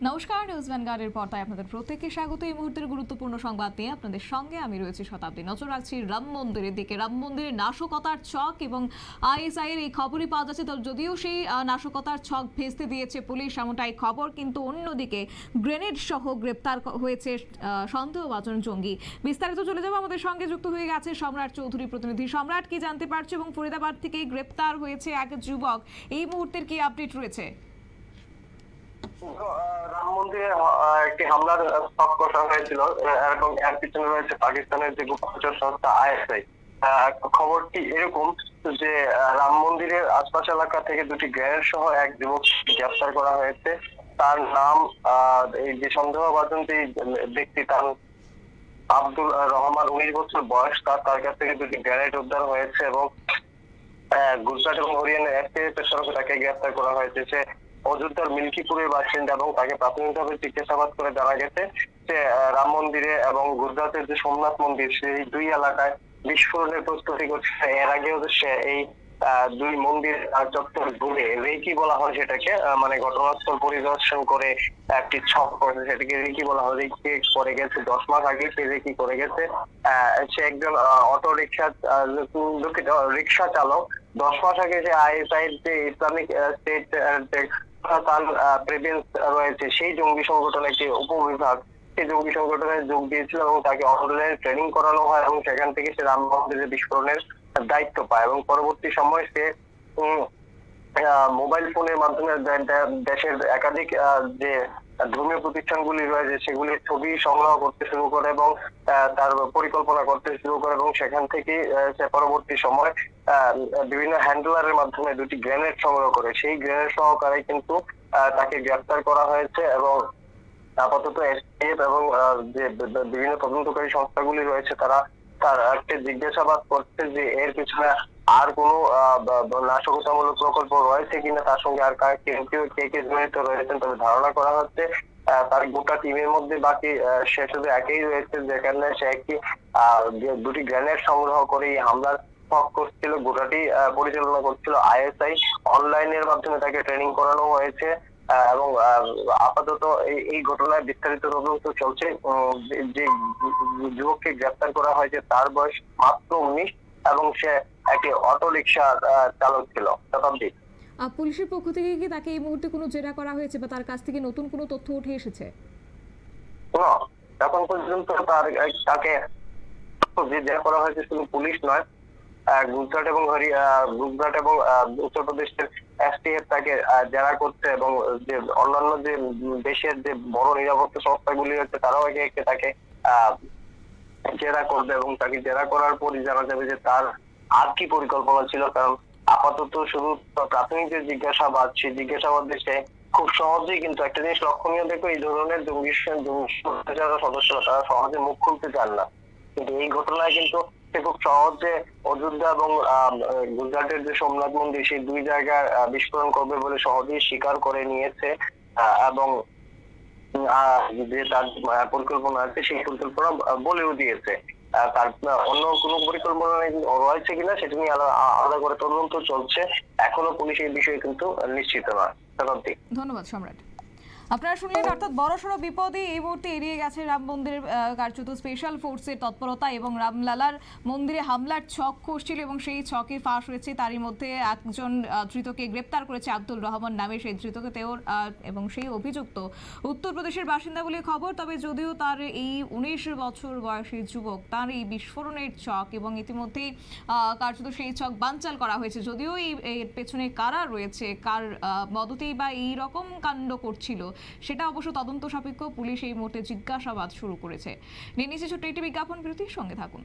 নমস্কার, নিউজ ভ্যানগার্ডের পর্দায় আপনাদের প্রত্যেককে স্বাগত। এই মুহূর্তের গুরুত্বপূর্ণ সংবাদ নিয়ে আপনাদের সঙ্গে আমি রয়েছি শতাব্দী। নজর রাখছি রাম মন্দিরের দিকে। রাম মন্দিরের নাশকতার ছক এবং আইএসআই এর এই খবরই পাওয়া যাচ্ছে। যদিও সেই নাশকতার ছক ভেস্তে দিয়েছে পুলিশ, এমনটাই খবর, কিন্তু অন্যদিকে গ্রেনেড সহ গ্রেপ্তার হয়েছে সন্দেহভাজন জঙ্গি। বিস্তারিত চলে যাবো, আমাদের সঙ্গে যুক্ত হয়ে গেছে সম্রাট চৌধুরী প্রতিনিধি। সম্রাট, কি জানতে পারছো? এবং ফরিদাবাদ থেকে গ্রেপ্তার হয়েছে এক যুবক, এই মুহূর্তের কি আপডেট রয়েছে? রাম মন্দিরে একটি হামলার ছক কষা হয়েছিল এবং এর পিছনে রয়েছে পাকিস্তানের যে গুপ্তচর সংস্থা আইএসআই। খবরটি এরকম যে রাম মন্দিরের আশপাশ এলাকা থেকে দুটি গ্রেনেড সহ এক যুবক গ্রেফতার করা হয়েছে। তার নাম এই যে সন্দেহভাজন যে ব্যক্তি, তার আব্দুল রহমান, 19 বছর বয়স। তার কাছ থেকে দুটি গ্রেনেড উদ্ধার হয়েছে এবং গুজরাট এবং হরিয়ানার এসটিএফ তরফে তাকে গ্রেফতার করা হয়েছে। সে অযোধ্যার মিল্কিপুরের বাসিন্দা এবং তাকে প্রাথমিকভাবে জিজ্ঞাসাবাদ করে জানা গেছে যে রাম মন্দিরে এবং গুজরাটের যে সোমনাথ মন্দির, সেই দুই এলাকায় বিস্ফোরণের প্রস্তুতি করছে। এর আগেও সে এই দুই মন্দির চত্বর ঘুরে রেকি বলা হয় সেটাকে, মানে ঘটনাস্থল পরিদর্শন করে একটি ছক করেছে, সেটাকে রেকি বলা হয়। রেকি করে গেছে 10 মাস আগে, সে রেকি করে গেছে। সে একজন অটো রিক্সা রিক্সা চালক। 10 মাস আগে যে আইএসআই যে ইসলামিক স্টেট তার প্রেজেন্স রয়েছে, সেই জঙ্গি সংগঠনের একটি উপবিভাগ সেই জঙ্গি সংগঠনে যোগ দিয়েছিল এবং তাকে অনলাইন ট্রেনিং করানো হয় এবং সেখান থেকে সে রাম মন্দিরের বিস্ফোরণের দায়িত্ব পায় এবং পরবর্তী সময় সে মোবাইল ফোনের মাধ্যমে দেশের একাধিক যে ধর্মীয় প্রতিষ্ঠানগুলি রয়েছে সেগুলির ছবি সংগ্রহ করতে শুরু করে এবং তার পরিকল্পনা করতে শুরু করে এবং সেখান থেকে সে পরবর্তী সময় বিভিন্ন হ্যান্ডলারের মাধ্যমে দুটি গ্রেনেড সংগ্রহ করে। সেই গ্রেনেড সহকারে কিন্তু তাকে গ্রেফতার করা হয়েছে এবং আপাতত এসটিএফ এবং যে বিভিন্ন তদন্তকারী সংস্থাগুলি রয়েছে তারা তার একটা জিজ্ঞাসাবাদ করছে যে এর পিছনে আর কোনো নাশকতামূলক প্রকল্প রয়েছে কিনা, তার সঙ্গে আর কে কে জড়িত রয়েছেন। তবে ধারণা করা হচ্ছে তার গোটা টিমের মধ্যে বাকি সে শুধু একেই রয়েছে, যেখানে সে একটি দুটি গ্রেনেড সংগ্রহ করে এই হামলার ছক করছিল। গোটাটি পরিচালনা করছিল আইএসআই। অনলাইনের মাধ্যমে তাকে ট্রেনিং করানো হয়েছে এবং আপাতত এই ঘটনায় বিস্তারিত তদন্ত চলছে। যে যুবককে গ্রেফতার করা হয়েছে তার বয়স মাত্র 19 এবং সে একটি অটো রিক্সা চালক ছিল। শতাব্দী, পুলিশের পক্ষ থেকে কি তাকে এই মুহূর্তে কোনো জেরা করা হয়েছে বা তার কাছ থেকে নতুন কোনো তথ্য উঠে এসেছে? এখন পর্যন্ত তাকে যে জেরা করা হয়েছে শুধু পুলিশ নয়, গুজরাট এবং উত্তরপ্রদেশের এসটিএফ তাকে জেরা করছে এবং যে অন্যান্য যে দেশের যে বড় নিরাপত্তা সংস্থাগুলি হচ্ছে তারাও একে একে তাকে জেরা করবে এবং তাকে জেরা করার পরই জানা যাবে যে তার আর কি পরিকল্পনা ছিল। কারণ আপাতত শুধু প্রাথমিক যে জিজ্ঞাসাবাদ, সেই জিজ্ঞাসাবাদে সে খুব সহজেই, কিন্তু একটা জিনিস লক্ষণীয় দেখো, এই ধরনের জঙ্গি যারা সদস্যরা তারা সহজে মুখ খুলতে চান না, কিন্তু এই ঘটনায় কিন্তু সে খুব সহজে অযোধ্যা এবং গুজরাটের যে সোমনাথ মন্দির, সেই দুই জায়গায় বিস্ফোরণ করবে বলে সহজেই স্বীকার করে নিয়েছে এবং যে তার পরিকল্পনা আছে সেই পরিকল্পনা বলেও দিয়েছে। তার অন্য কোনো পরিকল্পনা রয়েছে কিনা সেটা নিয়ে আলাদা করে তদন্ত চলছে। এখনো পুলিশ এই বিষয়ে কিন্তু নিশ্চিত নয়। ধন্যবাদ সম্রাট। আপনারা শুনলেন, অর্থাৎ বড়সড় বিপদে এই মুহূর্তে এড়িয়ে গেছে রাম মন্দিরের কার্যত স্পেশাল ফোর্সের তৎপরতা এবং রামলালার মন্দিরে হামলার ছক কষছিল এবং সেই ছকে ফাঁস হয়েছে। তারই মধ্যে একজন ধৃতকে গ্রেপ্তার করেছে, আব্দুল রহমান নামে সেই ধৃতকে এবং সেই অভিযুক্ত উত্তরপ্রদেশের বাসিন্দা বলে খবর। তবে যদিও তার এই 19 বছর বয়সী যুবক, তার এই বিস্ফোরণের ছক এবং ইতিমধ্যেই কার্যত সেই ছক বানচাল করা হয়েছে। যদিও এর পেছনে কারা রয়েছে, কার মদতেই বা এই রকম কাণ্ড করছিল, সেটা অবশ্য তদন্ত সাপেক্ষ। পুলিশ এই মুহূর্তে জিজ্ঞাসাবাদ শুরু করেছে। নিয়ে নিচ্ছে ছোট্ট একটি বিজ্ঞাপন বিরতির সঙ্গে থাকুন।